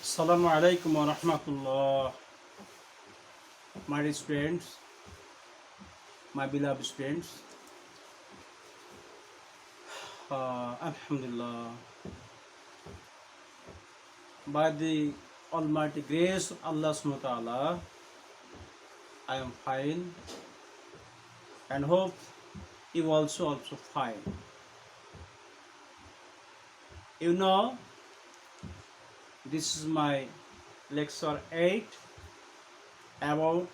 Assalamu alaikum wa rahmatullah, my dear students, my beloved students. Alhamdulillah, by the Almighty grace of Allah subhanahu wa ta'ala, I am fine and hope you also fine. You know, this is my lecture 8 about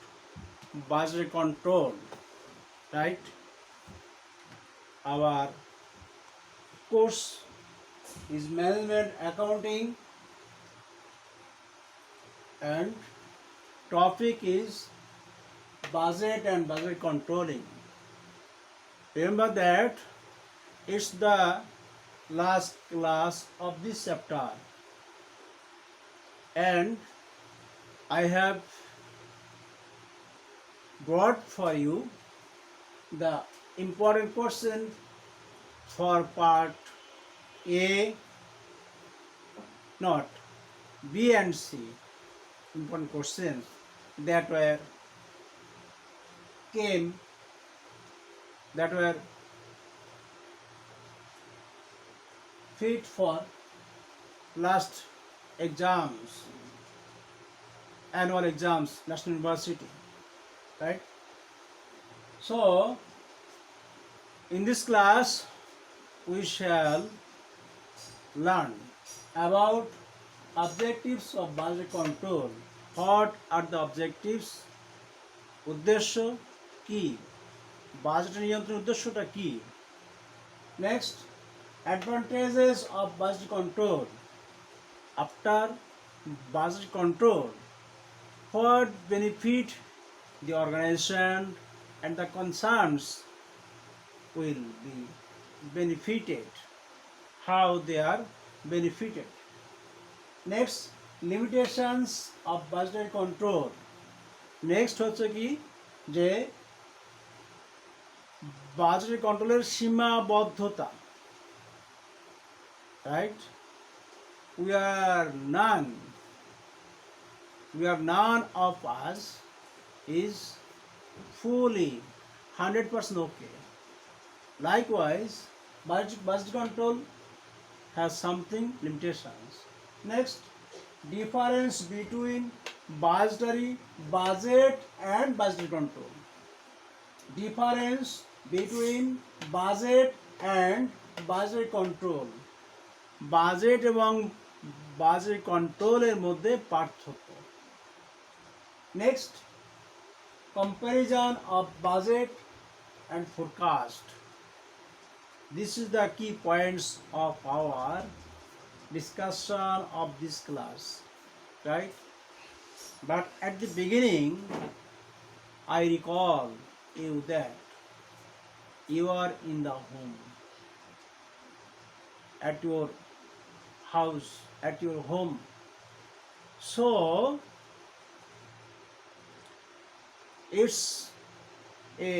budget control, right? Our course is management accounting and topic is budget and budget controlling. Remember that it's the last class of this chapter and I have brought for you the important question for part A, not B and C. Important questions that were fit for last exams, annual exams, National University, right? So in this class we shall learn about objectives of budget control. What are the objectives? উদ্দেশ্য কি, budget নিয়ন্ত্রণের উদ্দেশ্যটা কি? Next, advantages of budget control. After budget control, what benefit the organization and the concerns will be benefited, how they are benefited. Next, limitations of budget control. Next হচ্ছে কি যে budget কন্ট্রোলের সীমাবদ্ধতা, right? we are none of us is fully 100% okay. Likewise, budget control has something limitations. Next, difference between budget and budget control. Difference between budget and budget control. Budget এবং budget কন্ট্রোলের মধ্যে পার্থক্য. Next, comparison of budget and forecast. This is the key points of our discussion of this class, right? But at the beginning, I recall you that you are in the home, at your house, at your home. So it's a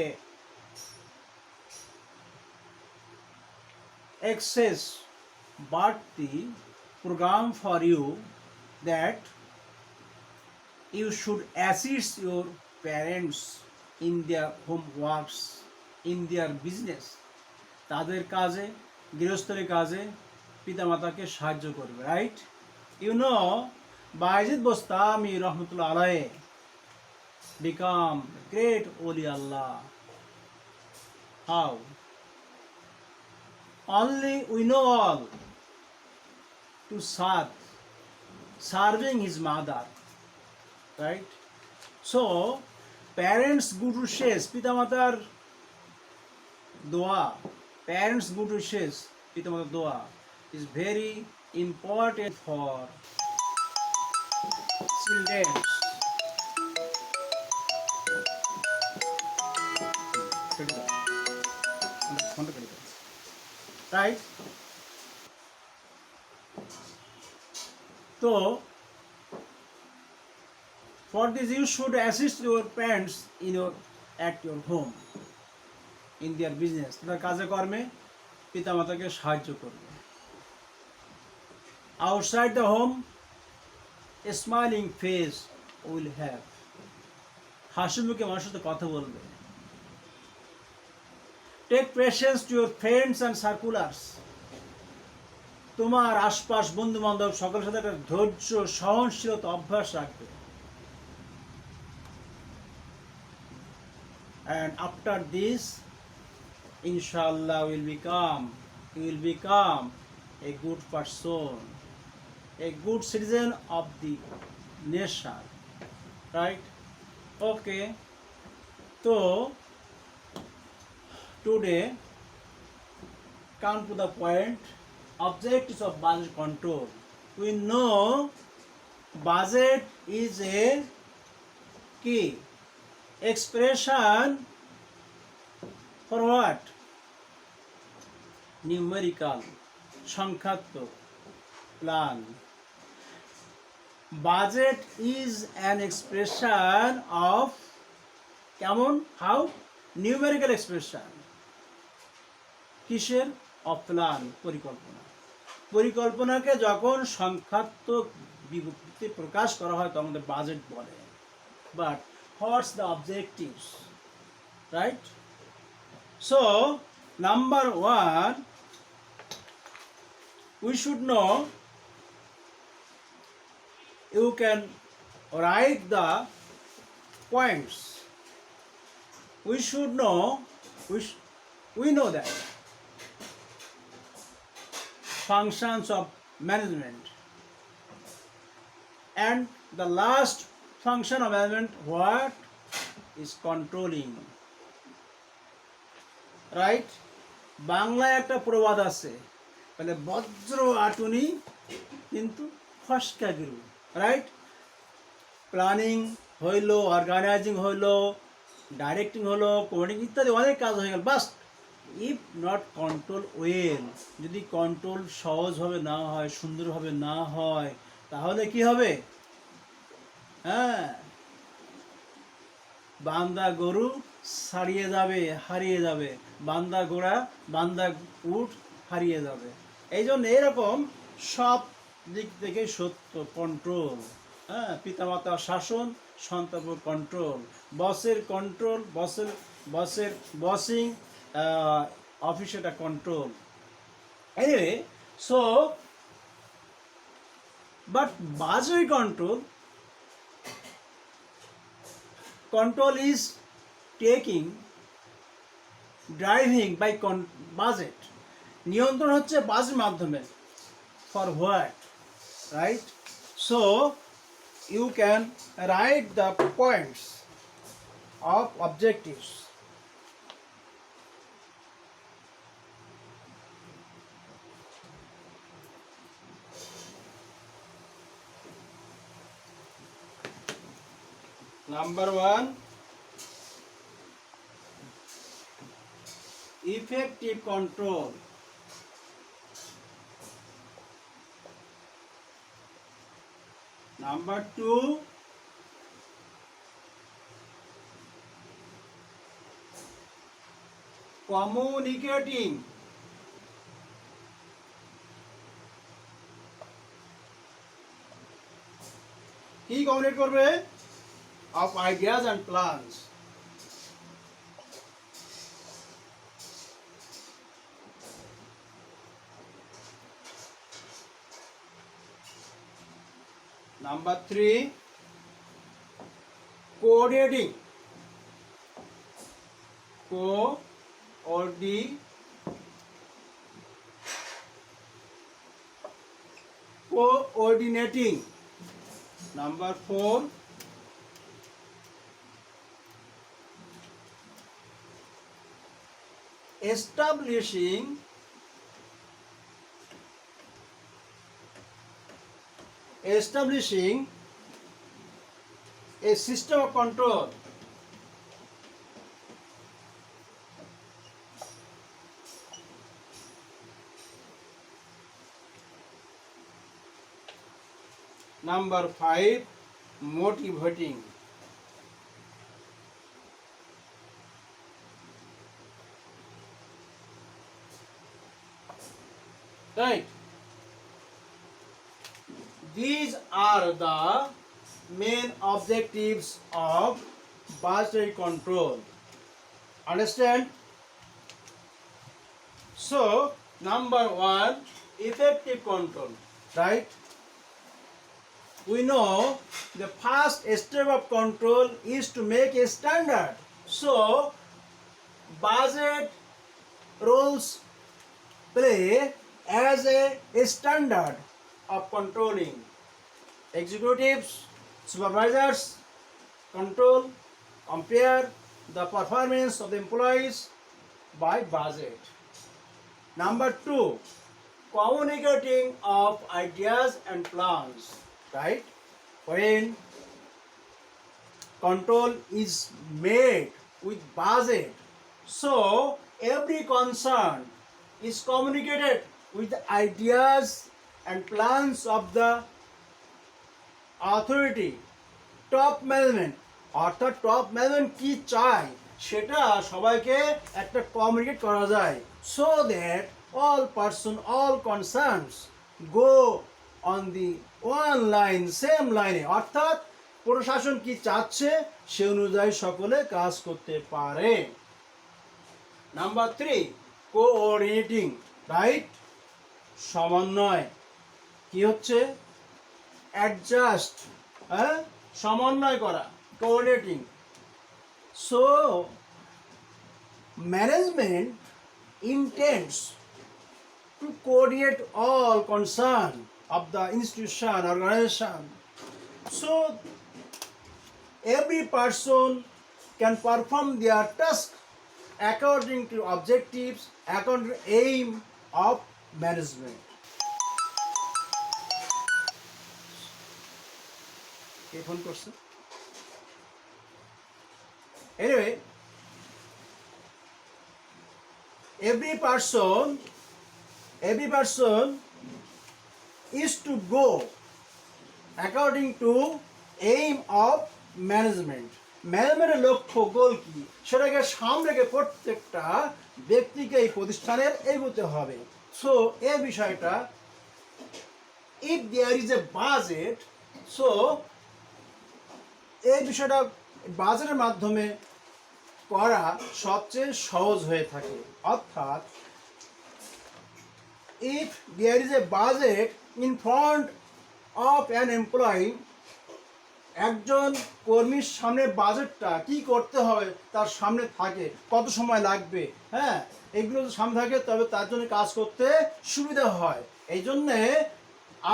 access but the program for you that you should assist your parents in their homeworks, in their business. তাদের কাজে, গৃহস্থলী কাজে পিতামাতাকে সাহায্য করবে, right? You know, Bayazid Bostami রহমতুল্লাহ আলাইহি become great Oli Allah. How? Only we know all to serving his mother, right? So parents good wishes, pitamatar dua, parents good wishes, pitamatar dua is very important for children. Right? So for this you should assist your parents at your home, in their business. তাদের কাজে কর্মে পিতামাতাকে সাহায্য করবে. Outside the home, a smiling face will have. হাসি মুখে মানুষের সাথে কথা বলবে। Take patience to your friends and circulars. তোমার আশপাশ বন্ধু বান্ধব সকলের সাথে একটা ধৈর্য সহনশীলতা অভ্যাস রাখবে। And after this, inshallah, you will become a good person, a good citizen of the nation, right? Okay, so today come to the point. Objectives of budget control. We know budget is a key expression for what? Numerical, সংখ্যাত্মক plan. Budget is an expression of কেমন? How? Numerical expression. কিসের? Of plan, পরিকল্পনা। পরিকল্পনাকে যখন সংখ্যাত্মক বিভক্তিতে প্রকাশ করা হয় তখন আমাদের budget বলে। But what's the objectives? Right? So, number one, we should know, you can write the points. We should know, we know that functions of management, and the last function of management, what is controlling, right? বাংলায় একটা প্রবাদ আছে, মানে বজ্র আটুনি কিন্তু ফসকা গেল, right? Planning হইলো, organising হইলো, ডাইরেক্টিং হলো, কোঅর্ডিনেটিং ইত্যাদি অনেক কাজ হয়ে গেল, বাস ইফ নট কন্ট্রোল ওয়েল, যদি কন্ট্রোল সহজভাবে না হয়, সুন্দরভাবে না হয়, তাহলে কি হবে? হ্যাঁ, বান্দা গরু ছাড়িয়ে যাবে, হারিয়ে যাবে, বান্দা ঘোড়া, বান্দা উট হারিয়ে যাবে। এই জন্য এরকম সব দিক থেকে সত্য কন্ট্রোল, হ্যাঁ, পিতামাতার শাসন, সন্তান কন্ট্রোল, বসের কন্ট্রোল, বসের বসিং, অফিসে একটা control. Anyway, so but budget control is driving by budget. নিয়ন্ত্রণ হচ্ছে বাজেটের মাধ্যমে। For what? Right? So you can write the points of objectives. Number one, effective control. Number two, communicating. কি কমিউনিকেট করবে? Of ideas and plans. Number three, coordinating. Coordinating. Number four, establishing a system of control. Number five, motivating. Right? These are the main objectives of budgetary control. Understand? So, number one, effective control, right? We know the first step of control is to make a standard. So, budget rules play as a standard of controlling. Executives, supervisors control, compare the performance of the employees by budget. Number two, communicating of ideas and plans, right? When control is made with budget, so every concern is communicated with the ideas and plans of the authority, top management. অর্থাৎ top management কি চায় সেটা সবাইকে একটা communicate করা যায়, so that all person, all concerns go on the one line, same line. অর্থাৎ প্রশাসন কি চাচ্ছে সে অনুযায়ী সকলে কাজ করতে পারে। Number three, coordinating, right? সমন্বয় কি হচ্ছে? অ্যাডজাস্ট, হ্যাঁ, সমন্বয় করা, coordinating. So management intends to coordinate all concern of the institution, organization, so every person can perform their task according to objectives, according to aim of management. K phone করছে? Anyway, every person is to go according to aim of management. ম্যানেজমেন্টের লক্ষ্য, গোল কি সেটাকে সামনে রেখে প্রত্যেকটা ব্যক্তিকে এই প্রতিষ্ঠানের এগোতে হবে। সো এই বিষয়টা, if there is a budget, so এই বিষয়টা বাজেটের মাধ্যমে করা সবচেয়ে সহজ হয়ে থাকে। অর্থাৎ if there is a budget in front of an employee, একজন কর্মীর সামনে বাজেটটা কি করতে হবে তার সামনে থাকে, কত সময় লাগবে, হ্যাঁ, এগুলো সামনে থাকে, তবে তার জন্য কাজ করতে সুবিধা হয়। এই জন্যে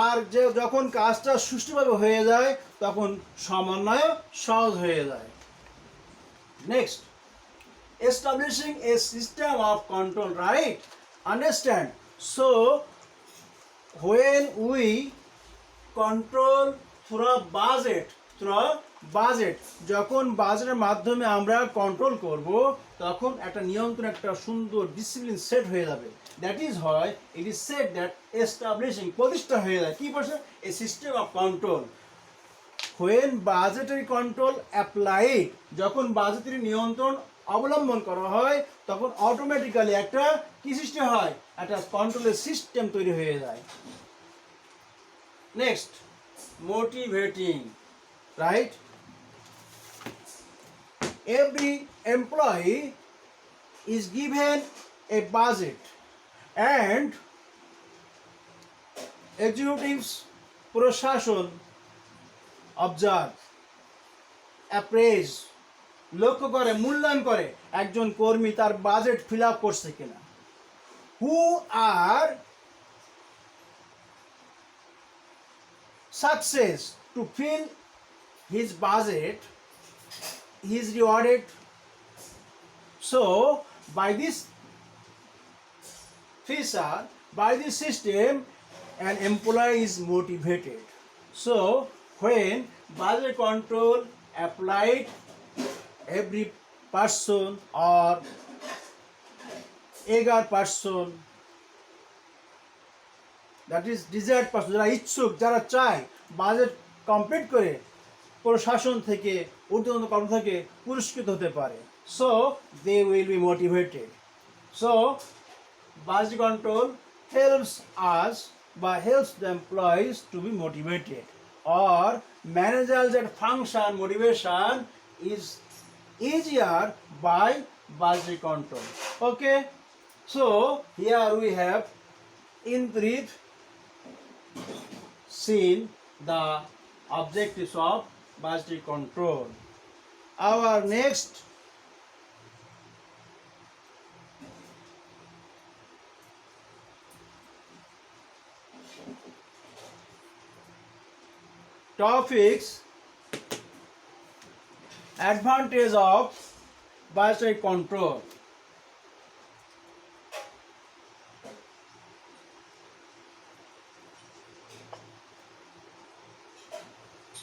আর যে যখন কাজটা সুষ্ঠুভাবে হয়ে যায় তখন সমন্বয় সহজ হয়ে যায়। Next, establishing a system of control, right? Understand? So when we control through budget, যখন বাজেটের মাধ্যমে আমরা কন্ট্রোল করব তখন একটা নিয়ন্ত্রণ, একটা সুন্দর ডিসিপ্লিন সেট হয়ে যাবে। দ্যাট ইজ হয় it is said that establishing, প্রতিষ্ঠা হয়ে যায় কি বলছে, a system of control. when budgetary control applied, যখন বাজেটারি নিয়ন্ত্রণ অবলম্বন করা হয় তখন অটোমেটিক্যালি একটা কি সৃষ্টি হয়, একটা কন্ট্রোলের সিস্টেম তৈরি হয়ে যায়। Next, motivating, right? Every employee is given a budget and executives, প্রশাসন, observe, appraise, লক্ষ্য করে, মূল্যায়ন করে একজন কর্মী তার বাজেট ফিল আপ করছে কিনা। Who are success to fill his budget, he is rewarded. So by this feature, by this system, an employee is motivated. So when budget control applied, every person or eager person, that is desired person, যারা ইচ্ছুক, যারা চায় budget complete করে প্রশাসন থেকে, ঊর্ধ্বতন কর্ম থেকে পুরস্কৃত হতে পারে, so they will be motivated. So budget control helps us but helps the employees to be motivated. Or managers that function motivation is easier by budget control. Okay, so here we have in brief seen the objectives of budget control. Our next topics: advantage of budget control.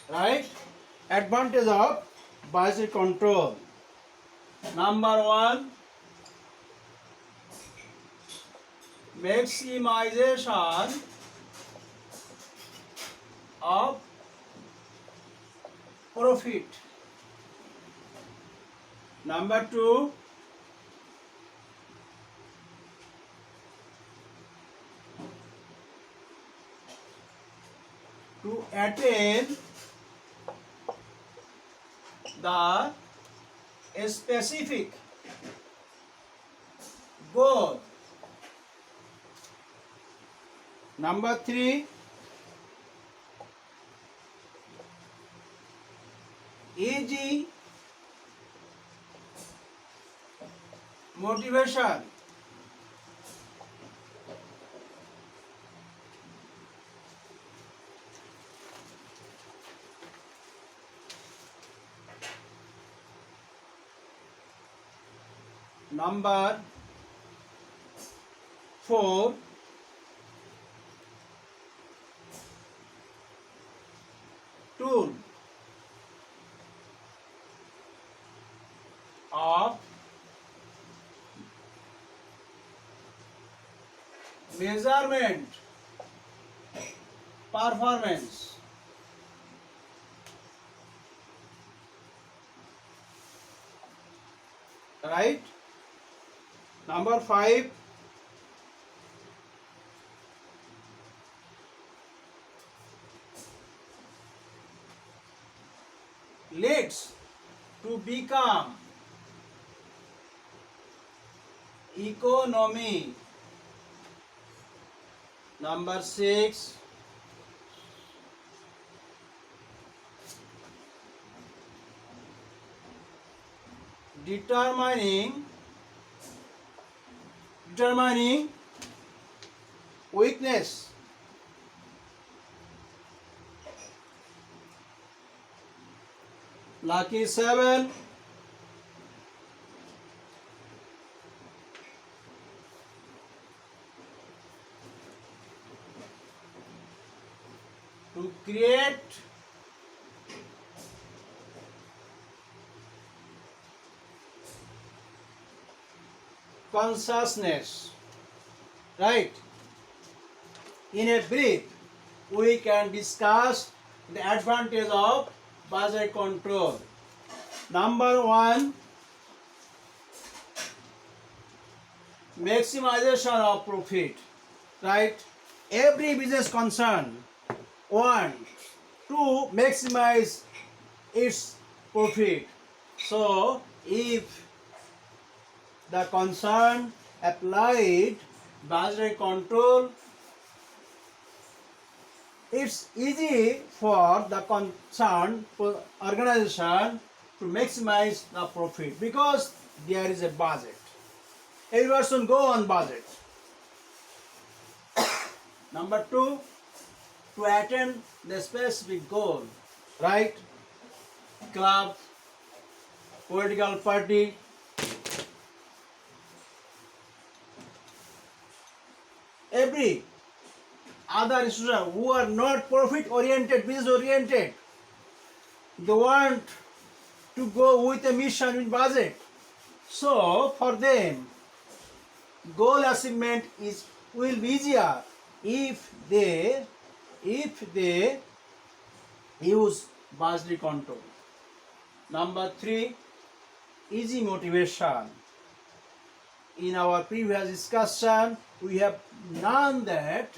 Right? Advantage of budget control. Number one, maximization of profit. Number two, to attain the specific goal. Number three, easy motivation. Number four, tool of measurement performance. Right? Number five, leads to become economy. Number six, determining weakness. Lucky seven, to create consciousness. Right? In a brief, we can discuss the advantage of budget control. Number one, maximization of profit. Right? Every business concern wants to maximize its profit. So, if the concern applied budget control, it's easy for the concerned organization to maximize the profit because there is a budget. Every person go on budget. Number two, to attain the specific goal, right? Club, political party, every other institution who are not profit oriented, business oriented, they want to go with a mission in budget. So for them, goal achievement will be easier if they use budget control. Number three, easy motivation. In our previous discussion, we have known that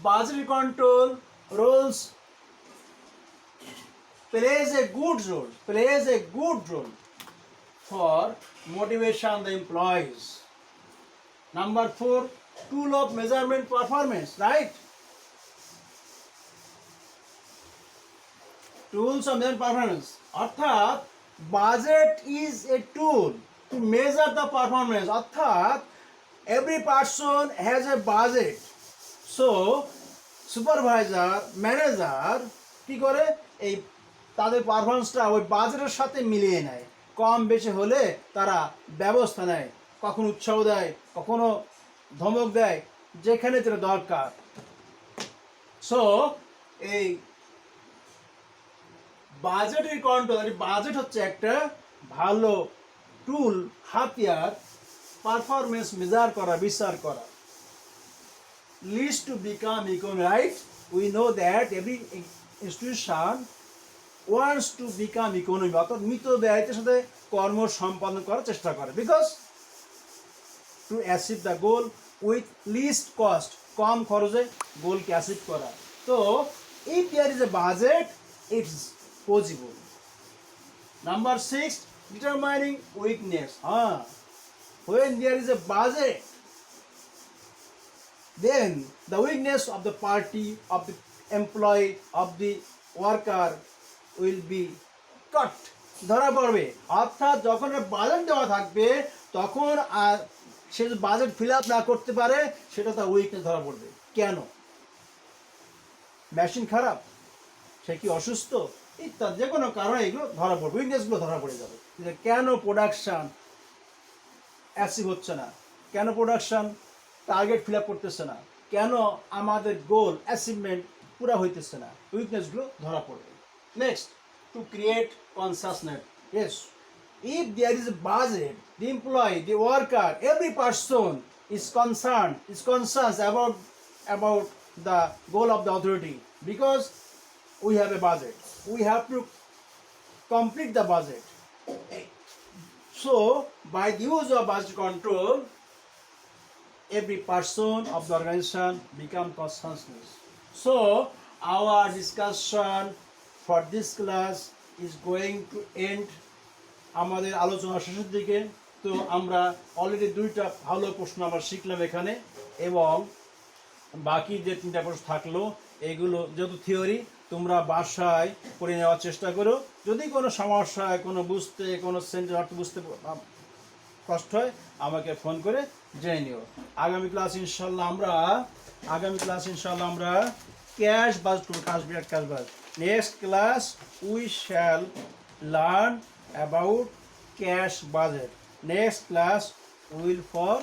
budgetary control roles plays a good role for motivation the employees. Number 4, tool of measurement performance, right? Tools of measurement performance. অর্থাৎ budget is a tool to measure the performance. অর্থাৎ every person has a budget. So supervisor manager কি করে এই তাদের পারফরমেন্সটা ওই বাজেটের সাথে মিলিয়ে নেয়। কম বেশি হলে তারা ব্যবস্থা নেয়, কখনো উৎসাহ দেয়, কখনো ধমক দেয়, যেখানে যেটা দরকার। সো এই বাজেটের কন্ট্রোল, বাজেট হচ্ছে একটা ভালো টুল, হাতিয়ার পারফরমেন্স মেজার করা, বিচার করা। leads to become economic, right? We know that every institution wants to become economic, অর্থাৎ মিত ব্যয়ের সাথে কর্ম সম্পাদন করার চেষ্টা করে, because to achieve the goal with least cost, কম খরচে গোলকে অ্যাচিভ করা। তো if there is a budget, it's possible. Number 6, determining weakness. When there is a budget, then the weakness of the party, of the employee, of the worker will be cut, ধরা পড়বে। অর্থাৎ যখন budget দেওয়া থাকবে তখন আর সে যদি budget fill up না করতে পারে সেটা তার উইকনেস ধরা পড়বে। কেন? মেশিন খারাপ, সে কি অসুস্থ, ইত্যাদি যে কোনো কারণে এগুলো ধরা পড়বে, উইকনেসগুলো ধরা পড়ে যাবে। কেন প্রোডাকশান অ্যাচিভ হচ্ছে না, কেন প্রোডাকশান টার্গেট ফিল আপ করতেছে না, কেন আমাদের গোল অ্যাচিভমেন্ট পুরো হইতেছে না, উইকনেসগুলো ধরা পড়বে। Next, to create consciousness. Yes, if there is a budget, the employee, the worker, every person is concerned about the goal of the authority, because we have a budget, we have to complete the budget. So by the use of budget control, every person of the organization become conscious. So our discussion for this class is going to end. আমাদের আলোচনা শেষের দিকে। তো আমরা already 2টা ভালো প্রশ্ন আমরা শিখলাম এখানে, এবং বাকি যে 3টা প্রশ্ন থাকলো এগুলো যেহেতু থিওরি, তোমরা বাসায় করে নেওয়ার চেষ্টা করো। যদি কোনো সমস্যা হয়, কোনো বুঝতে, কোনো সেন্টেন্স অর্থ বুঝতে কষ্ট হয়, আমাকে ফোন করে জেনে নিও। আগামী ক্লাস ইনশাল্লাহ আমরা ক্যাশ বাজেট করব, cash budget. Next class we shall learn about cash budget. Next class will for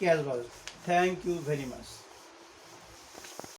cash budget. Thank you very much.